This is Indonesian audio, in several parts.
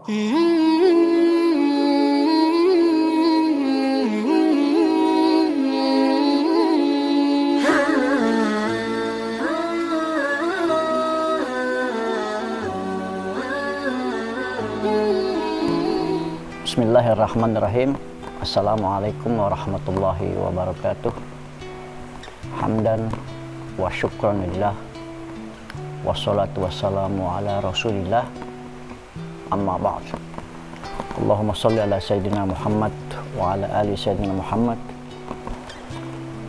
Bismillahirrahmanirrahim. Assalamualaikum warahmatullahi wabarakatuh. Hamdan wa syukranillah, wassalatu wassalamu ala rasulillah, amma ba'd. Allahumma salli ala sayyidina Muhammad wa ala ali sayyidina Muhammad.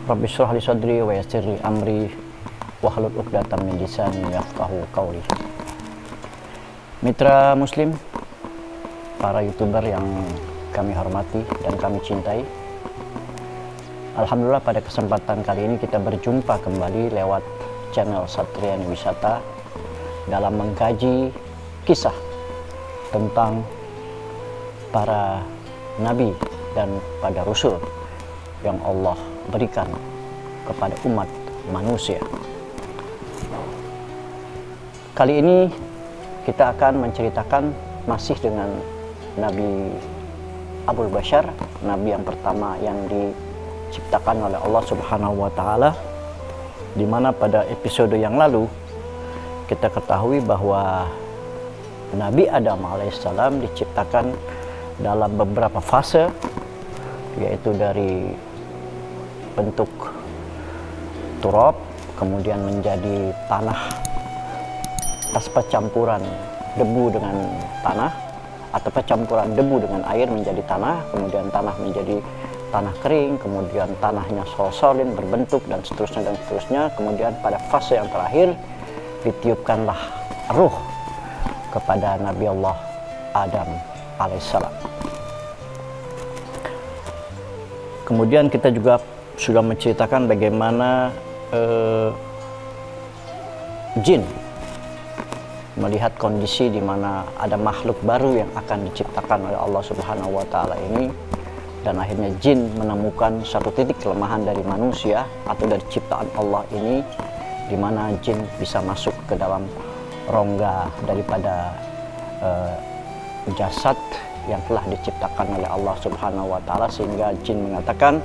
Rabbi shrah li sadri wa yassir li amri wahlul 'uqdatam min lisani yafqahu qawli. Mitra muslim, para YouTuber yang kami hormati dan kami cintai, alhamdulillah pada kesempatan kali ini kita berjumpa kembali lewat channel Satriani Wisata dalam mengkaji kisah tentang para nabi dan pada rasul yang Allah berikan kepada umat manusia. Kali ini kita akan menceritakan masih dengan Nabi Abul Bashar, nabi yang pertama yang diciptakan oleh Allah Subhanahu wa taala, di mana pada episode yang lalu kita ketahui bahwa Nabi Adam alaihissalam diciptakan dalam beberapa fase, yaitu dari bentuk turab, kemudian menjadi tanah atas percampuran debu dengan tanah, atau percampuran debu dengan air menjadi tanah, kemudian tanah menjadi tanah kering, kemudian tanahnya sol-solin berbentuk dan seterusnya, kemudian pada fase yang terakhir ditiupkanlah ruh kepada Nabi Allah Adam alaihissalam. Kemudian kita juga sudah menceritakan bagaimana jin melihat kondisi di mana ada makhluk baru yang akan diciptakan oleh Allah Subhanahu wa taala ini, dan akhirnya jin menemukan satu titik kelemahan dari manusia atau dari ciptaan Allah ini, di mana jin bisa masuk ke dalam rongga daripada jasad yang telah diciptakan oleh Allah Subhanahu wa taala, sehingga jin mengatakan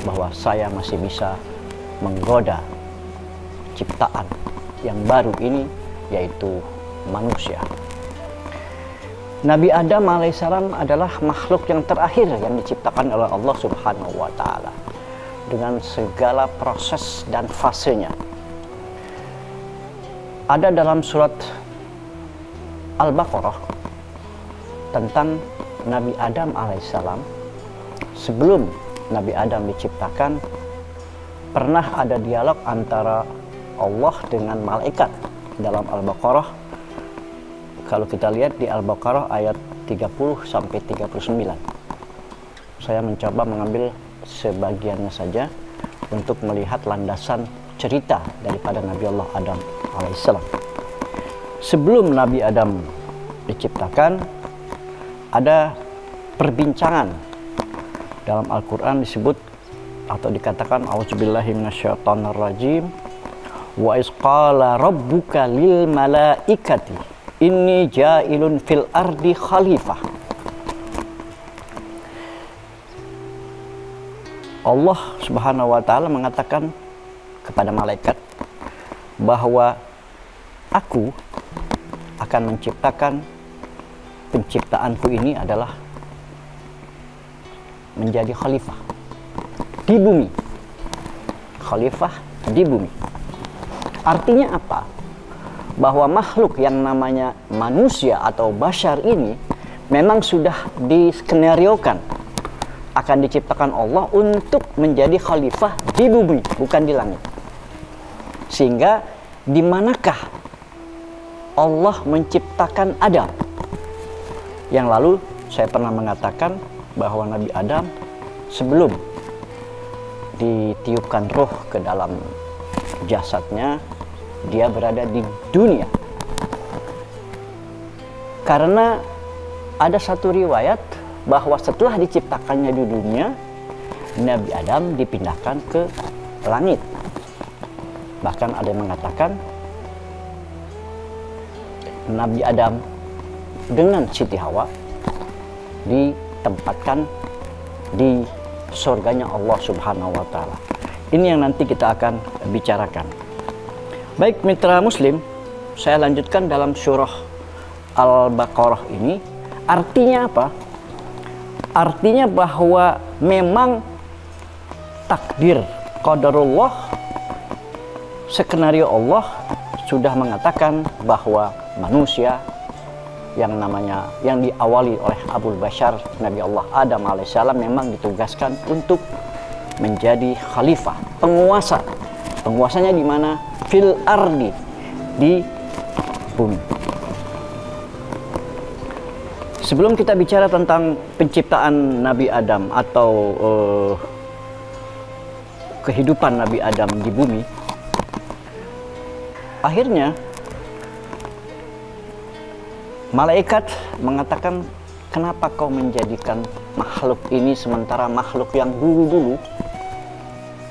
bahwa saya masih bisa menggoda ciptaan yang baru ini, yaitu manusia. Nabi Adam alaihissalam adalah makhluk yang terakhir yang diciptakan oleh Allah Subhanahu wa taala dengan segala proses dan fasenya. Ada dalam surat Al-Baqarah tentang Nabi Adam alaihissalam. Sebelum Nabi Adam diciptakan, pernah ada dialog antara Allah dengan malaikat dalam Al-Baqarah. Kalau kita lihat di Al-Baqarah ayat 30 sampai 39. Saya mencoba mengambil sebagiannya saja untuk melihat landasan cerita daripada Nabi Allah Adam alaihissalam. Sebelum Nabi Adam diciptakan, ada perbincangan dalam Al-Quran disebut atau dikatakan a'udzubillahi minasyaitonirrajim, wa isqala rabbuka lil malaikati inni ja'ilun fil ardi khalifah. Allah Subhanahu wa taala mengatakan kepada malaikat bahwa aku akan menciptakan, penciptaanku ini adalah menjadi khalifah di bumi. Khalifah di bumi. Artinya apa? Bahwa makhluk yang namanya manusia atau bashar ini memang sudah diskenariokan akan diciptakan Allah untuk menjadi khalifah di bumi, bukan di langit. Sehingga di manakah Allah menciptakan Adam? Yang lalu saya pernah mengatakan bahwa Nabi Adam sebelum ditiupkan roh ke dalam jasadnya, dia berada di dunia. Karena ada satu riwayat bahwa setelah diciptakannya di dunia, Nabi Adam dipindahkan ke langit. Bahkan ada yang mengatakan Nabi Adam dengan Siti Hawa ditempatkan di surganya Allah Subhanahu wa Ta'ala. Ini yang nanti kita akan bicarakan. Baik mitra Muslim, saya lanjutkan dalam surah Al-Baqarah ini. Artinya apa? Artinya bahwa memang takdir qadarullah, skenario Allah sudah mengatakan bahwa manusia yang diawali oleh Abul Bashar Nabi Allah Adam alaihissalam memang ditugaskan untuk menjadi khalifah, penguasa. Penguasanya di mana? Fil ardi, di bumi. Sebelum kita bicara tentang penciptaan Nabi Adam atau kehidupan Nabi Adam di bumi, akhirnya malaikat mengatakan, kenapa kau menjadikan makhluk ini sementara makhluk yang dulu-dulu,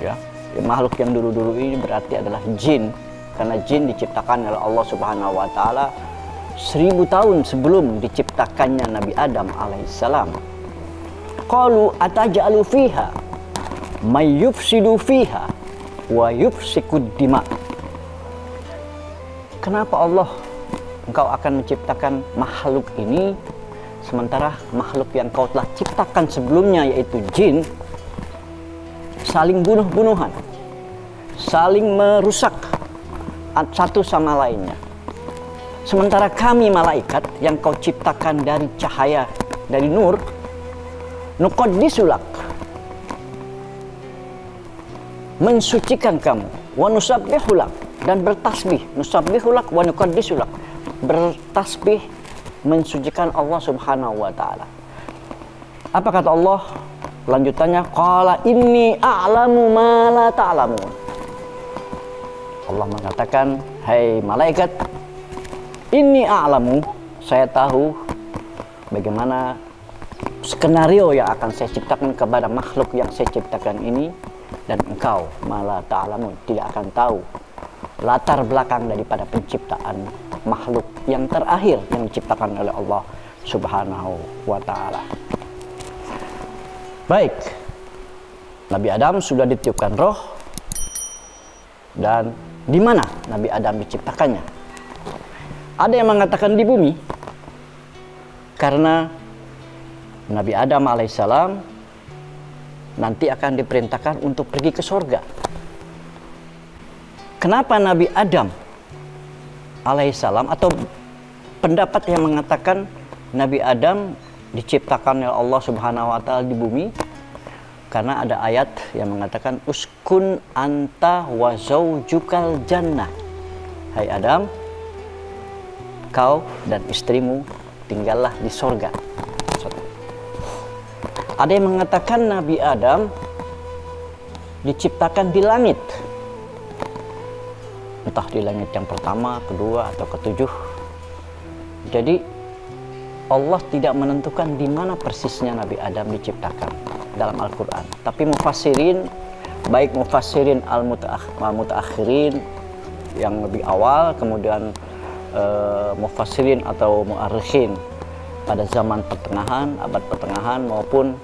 ya, makhluk yang dulu-dulu ini berarti adalah jin, karena jin diciptakan oleh Allah Subhanahu wa Ta'ala 1000 tahun sebelum diciptakannya Nabi Adam alaihissalam. Qalu ataj'alu fiha may yufsidu fiha wa yufsikud dima. Kenapa Allah engkau akan menciptakan makhluk ini sementara makhluk yang kau telah ciptakan sebelumnya yaitu jin saling bunuh-bunuhan, saling merusak satu sama lainnya, sementara kami malaikat yang kau ciptakan dari cahaya, dari nur, nuqaddisulak, mensucikan kamu, wa nusabbihulak, dan bertasbih, nusabbihulak wa nuqaddisulak, bertasbih mensucikan Allah Subhanahu wa Ta'ala. Apa kata Allah? Lanjutannya, qala inni a'lamu ma la ta'lamun. Allah mengatakan, hai malaikat, inni a'lamu, saya tahu bagaimana skenario yang akan saya ciptakan kepada makhluk yang saya ciptakan ini, dan engkau ma la ta'lamun, tidak akan tahu latar belakang daripada penciptaan makhluk yang terakhir yang diciptakan oleh Allah Subhanahu wa Ta'ala. Baik, Nabi Adam sudah ditiupkan roh, dan di mana Nabi Adam diciptakannya? Ada yang mengatakan di bumi, karena Nabi Adam alaihissalam nanti akan diperintahkan untuk pergi ke surga. Kenapa Nabi Adam alaihissalam, atau pendapat yang mengatakan Nabi Adam diciptakan oleh Allah Subhanahu wa Ta'ala di bumi? Karena ada ayat yang mengatakan uskun anta wa zaujukal jannah. Hai Adam, kau dan istrimu tinggallah di surga. Ada yang mengatakan Nabi Adam diciptakan di langit, entah di langit yang pertama, kedua, atau ketujuh. Jadi Allah tidak menentukan di mana persisnya Nabi Adam diciptakan dalam Al-Quran. Tapi mufassirin, baik mufassirin al-mutaakhirin yang lebih awal, kemudian mufassirin atau mu'arikhin pada zaman pertengahan, abad pertengahan, maupun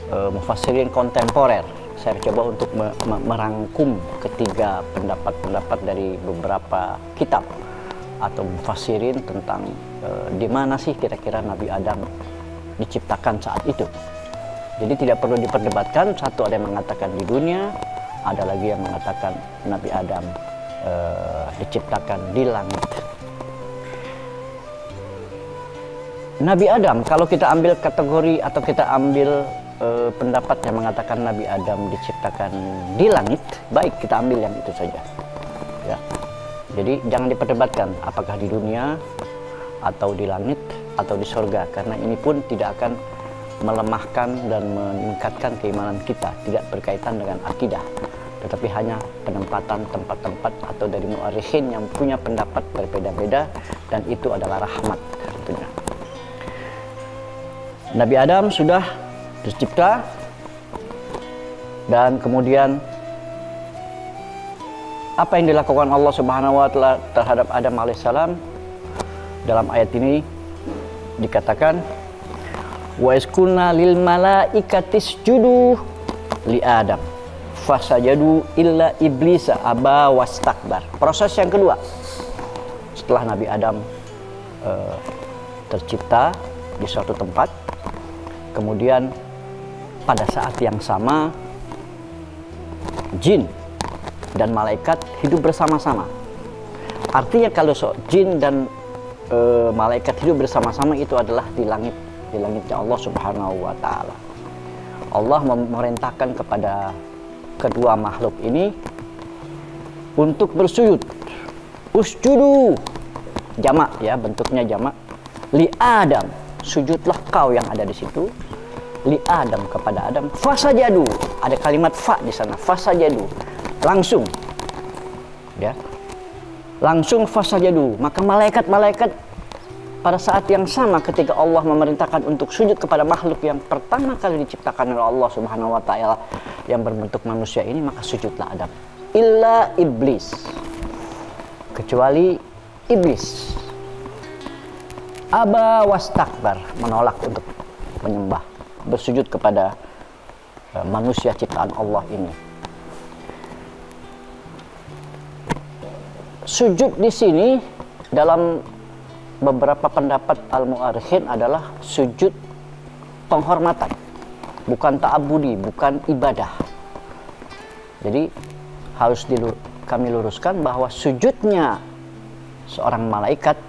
mufassirin kontemporer. Saya coba untuk merangkum ketiga pendapat-pendapat dari beberapa kitab atau mufassirin tentang di mana sih kira-kira Nabi Adam diciptakan saat itu. Jadi tidak perlu diperdebatkan, satu ada yang mengatakan di dunia, ada lagi yang mengatakan Nabi Adam diciptakan di langit. Nabi Adam, kalau kita ambil kategori atau kita ambil pendapat yang mengatakan Nabi Adam diciptakan di langit, baik, kita ambil yang itu saja, ya. Jadi jangan diperdebatkan apakah di dunia atau di langit atau di surga, karena ini pun tidak akan melemahkan dan meningkatkan keimanan kita, tidak berkaitan dengan akidah, tetapi hanya penempatan tempat-tempat atau dari mu'arikhin yang punya pendapat berbeda-beda, dan itu adalah rahmat tentunya. Nabi Adam sudah tercipta, dan kemudian apa yang dilakukan Allah Subhanahu wa Ta'ala terhadap Adam alaihissalam dalam ayat ini, dikatakan wa iskunna lil malaikatis judu li Adam fasajadu illa iblisa aba wastakbar. Proses yang kedua setelah Nabi Adam tercipta di suatu tempat, kemudian pada saat yang sama jin dan malaikat hidup bersama-sama. Artinya kalau jin dan malaikat hidup bersama-sama itu adalah di langitnya Allah Subhanahu wa Ta'ala. Allah memerintahkan kepada kedua makhluk ini untuk bersujud. Usjudu, jamak ya, bentuknya jamak. Li Adam, sujudlah kau yang ada di situ. Li Adam, kepada Adam. Fasajadu, ada kalimat fa di sana. Fasajadu, langsung, ya, langsung fasajadu. Maka malaikat-malaikat pada saat yang sama ketika Allah memerintahkan untuk sujud kepada makhluk yang pertama kali diciptakan oleh Allah Subhanahu wa Ta'ala yang berbentuk manusia ini, maka sujudlah Adam. Illa iblis, kecuali iblis. Aba wastakbar, menolak untuk menyembah, bersujud kepada manusia ciptaan Allah ini. Sujud di sini dalam beberapa pendapat al-mu'arikhin adalah sujud penghormatan, bukan ta'abudi, bukan ibadah. Jadi harus kami luruskan bahwa sujudnya seorang malaikat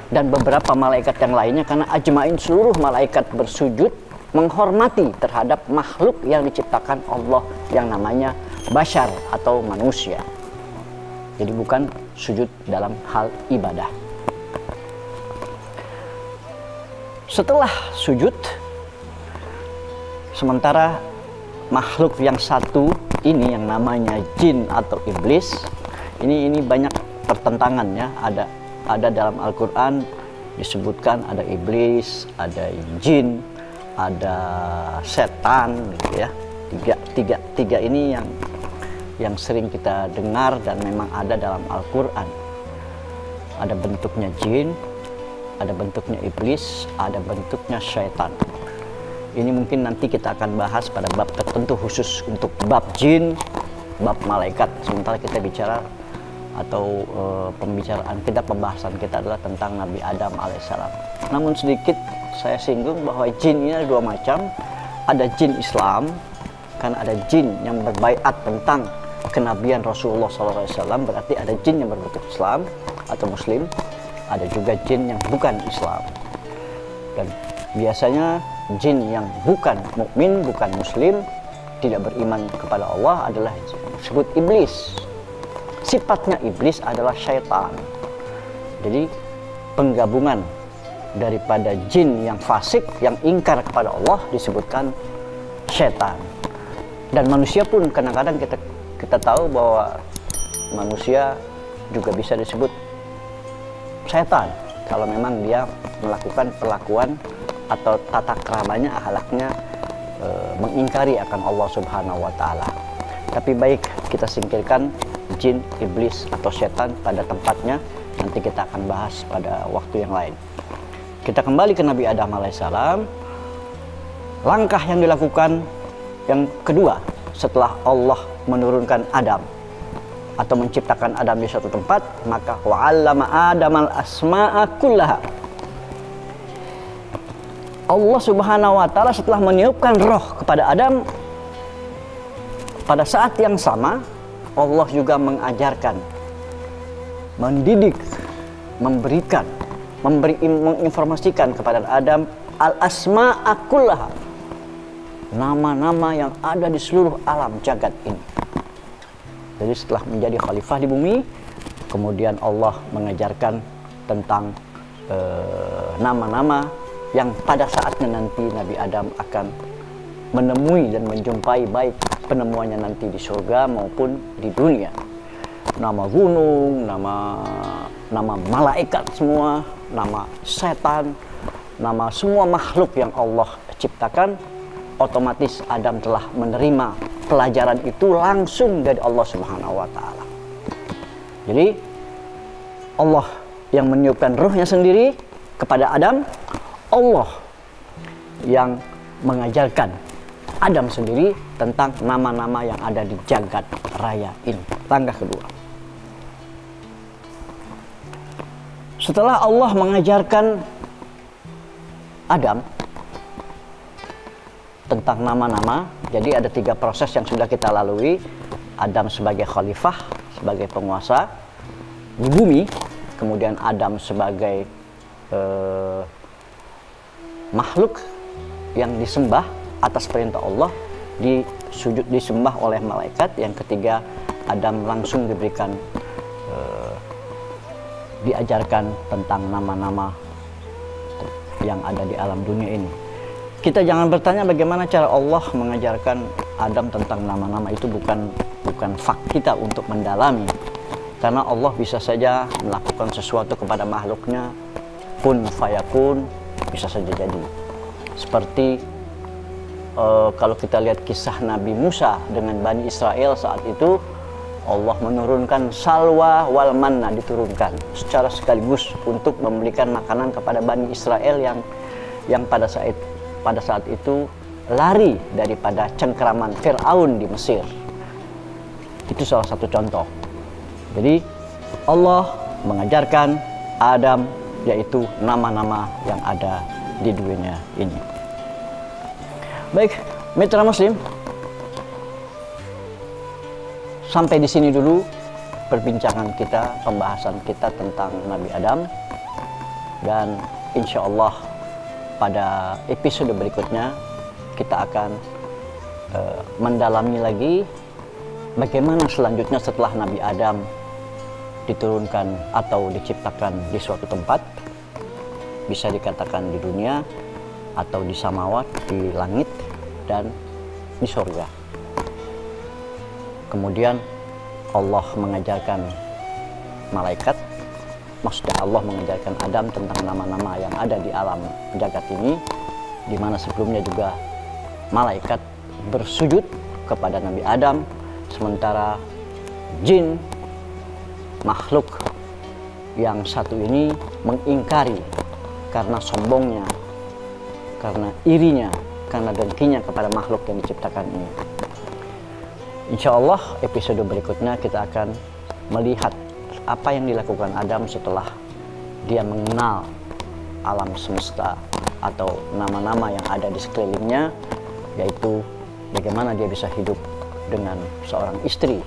dan beberapa malaikat yang lainnya, karena ajmain seluruh malaikat bersujud menghormati terhadap makhluk yang diciptakan Allah yang namanya bashar atau manusia. Jadi bukan sujud dalam hal ibadah. Setelah sujud, sementara makhluk yang satu ini yang namanya jin atau iblis, ini banyak pertentangannya. Ada dalam Al-Quran disebutkan ada iblis, ada jin, ada setan, gitu ya. Tiga ini yang sering kita dengar dan memang ada dalam Al-Quran. Ada bentuknya jin, ada bentuknya iblis, ada bentuknya syaitan. Ini mungkin nanti kita akan bahas pada bab tertentu khusus untuk bab jin, bab malaikat. Sementara kita bicara atau pembahasan kita adalah tentang Nabi Adam alaihissalam. Namun sedikit saya singgung bahwa jin ini ada dua macam. Ada jin Islam, karena ada jin yang berbaiat tentang kenabian Rasulullah SAW, berarti ada jin yang berbentuk Islam atau Muslim. Ada juga jin yang bukan Islam. Dan biasanya jin yang bukan mukmin, bukan Muslim, tidak beriman kepada Allah adalah disebut iblis. Sifatnya iblis adalah syaitan. Jadi penggabungan daripada jin yang fasik, yang ingkar kepada Allah disebutkan syaitan. Dan manusia pun kadang-kadang kita tahu bahwa manusia juga bisa disebut syaitan kalau memang dia melakukan perlakuan atau tata keramanya, akhlaknya mengingkari akan Allah Subhanahu wa Ta'ala. Tapi baik, kita singkirkan jin, iblis atau setan pada tempatnya. Nanti kita akan bahas pada waktu yang lain. Kita kembali ke Nabi Adam alaihissalam. Langkah yang dilakukan yang kedua setelah Allah menurunkan Adam atau menciptakan Adam di suatu tempat, maka wa'allama Adamal asma'a kullaha. Allah Subhanahu wa Ta'ala setelah meniupkan roh kepada Adam, pada saat yang sama Allah juga mengajarkan, mendidik, menginformasikan kepada Adam al-asma'a kullaha, nama-nama yang ada di seluruh alam jagat ini. Jadi setelah menjadi khalifah di bumi, kemudian Allah mengajarkan tentang nama-nama yang pada saatnya nanti Nabi Adam akan menemui dan menjumpai, baik penemuannya nanti di surga maupun di dunia. Nama gunung, nama malaikat semua, nama setan, nama semua makhluk yang Allah ciptakan, otomatis Adam telah menerima pelajaran itu langsung dari Allah Subhanahu wa Ta'ala. Jadi Allah yang meniupkan ruhnya sendiri kepada Adam, Allah yang mengajarkan Adam sendiri tentang nama-nama yang ada di jagat raya ini. Tangga kedua. Setelah Allah mengajarkan Adam tentang nama-nama, jadi ada 3 proses yang sudah kita lalui. Adam sebagai khalifah, sebagai penguasa di bumi, kemudian Adam sebagai makhluk yang disembah atas perintah Allah, disembah oleh malaikat. Yang ketiga, Adam langsung diberikan diajarkan tentang nama-nama yang ada di alam dunia ini. Kita jangan bertanya bagaimana cara Allah mengajarkan Adam tentang nama-nama itu, bukan fak kita untuk mendalami. Karena Allah bisa saja melakukan sesuatu kepada makhluknya, kun fayakun, bisa saja jadi. Seperti kalau kita lihat kisah Nabi Musa dengan Bani Israel saat itu, Allah menurunkan salwa wal manna, diturunkan secara sekaligus untuk memberikan makanan kepada Bani Israel yang pada saat itu lari daripada cengkeraman Fir'aun di Mesir. Itu salah satu contoh. Jadi Allah mengajarkan Adam yaitu nama-nama yang ada di dunia ini. Baik, mitra Muslim, sampai di sini dulu perbincangan kita, pembahasan kita tentang Nabi Adam. Dan insya Allah pada episode berikutnya kita akan mendalami lagi bagaimana selanjutnya setelah Nabi Adam diturunkan atau diciptakan di suatu tempat, bisa dikatakan di dunia atau di samawat, di langit dan di surga. Kemudian Allah mengajarkan malaikat, maksudnya Allah mengajarkan Adam tentang nama-nama yang ada di alam jagat ini, di mana sebelumnya juga malaikat bersujud kepada Nabi Adam, sementara jin, makhluk yang satu ini mengingkari karena sombongnya, karena irinya, karena dengkinya kepada makhluk yang diciptakan ini. Insya Allah episode berikutnya kita akan melihat apa yang dilakukan Adam setelah dia mengenal alam semesta atau nama-nama yang ada di sekelilingnya, yaitu bagaimana dia bisa hidup dengan seorang istri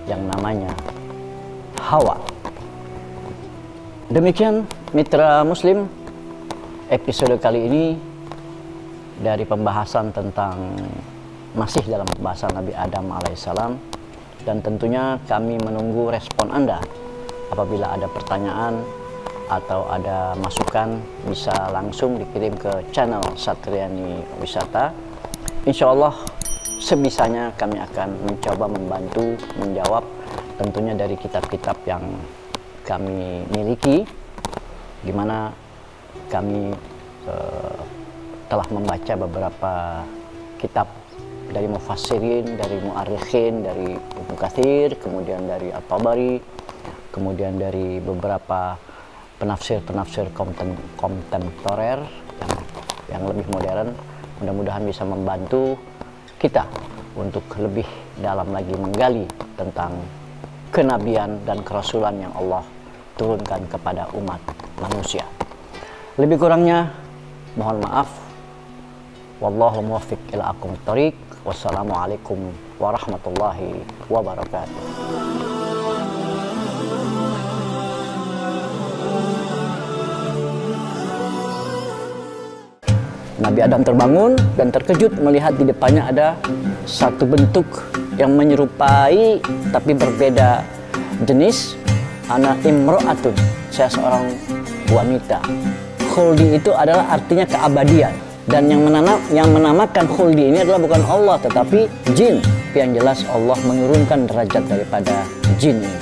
yang namanya Hawa. Demikian mitra Muslim, episode kali ini dari pembahasan tentang, masih dalam pembahasan Nabi Adam alaihissalam, dan tentunya kami menunggu respon Anda. Apabila ada pertanyaan atau ada masukan, bisa langsung dikirim ke channel Satriani Wisata. Insya Allah sebisanya kami akan mencoba membantu menjawab, tentunya dari kitab-kitab yang kami miliki, di mana kami telah membaca beberapa kitab dari mufassirin, dari mu'arikhin, dari Ibnu Katsir, kemudian dari At-Tabari, kemudian dari beberapa penafsir-penafsir kontemporer yang lebih modern. Mudah-mudahan bisa membantu kita untuk lebih dalam lagi menggali tentang kenabian dan kerasulan yang Allah turunkan kepada umat manusia. Lebih kurangnya mohon maaf. Wallahu muwaffiq ila aqwamit thoriq. Wassalamualaikum warahmatullahi wabarakatuh. Nabi Adam terbangun dan terkejut melihat di depannya ada satu bentuk yang menyerupai tapi berbeda jenis. Ana imro'atun, saya seorang wanita. Khuldi itu adalah artinya keabadian, dan yang menamakan khuldi ini adalah bukan Allah tetapi jin. Yang jelas Allah menurunkan derajat daripada jin.